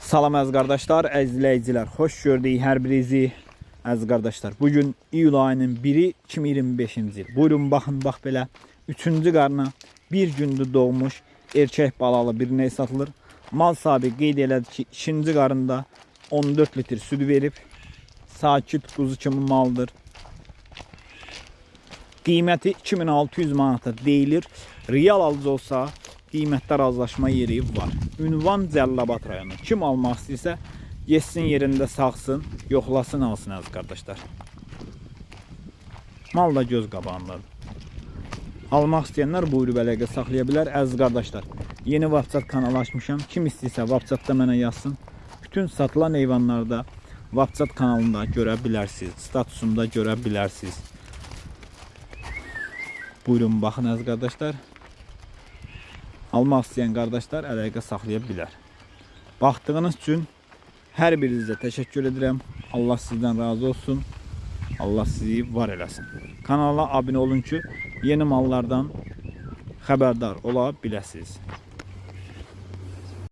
Salam əziz qardaşlar, əziz izləyicilər. Xoş gördük hər birinizi əziz qardaşlar. Bugün iyul ayının 1-i 2025-ci il. Buyurun baxın, bax belə 3-cü qarına bir gündür doğmuş erkək balalı bir ney satılır. Mal sahibi qeyd elədi ki, 2-ci qarında 14 litr süd verib. Sakit quzu kimi maldır. Qiyməti 2600 manata deyilir. Real alıcı olsa qiymətdə razılaşma yeri var. Ünvan Cəlilabad rayonu. Kim almaq istəyirsə, geçsin yerində saxsın, yoxlasın, alsın əziz qardaşlar. Mal da göz qabağındadır. Almaq istəyənlər buyurub əlaqə saxlaya bilər əziz qardaşlar. Yeni WhatsApp kanalı açmışam. Kim istəyirsə WhatsAppda mənə yazsın. Bütün satılan heyvanlarda WhatsApp kanalında görə bilərsiniz. Statusunda görə bilərsiniz. Buyurun baxın əziz qardaşlar. Almaq istəyən qardaşlar əlaqə saxlaya bilər. Baxdığınız üçün hər birinizə təşəkkür edirəm. Allah sizdən razı olsun. Allah sizi var eləsin. Kanala abunə olun ki, yeni mallardan xəbərdar ola biləsiniz.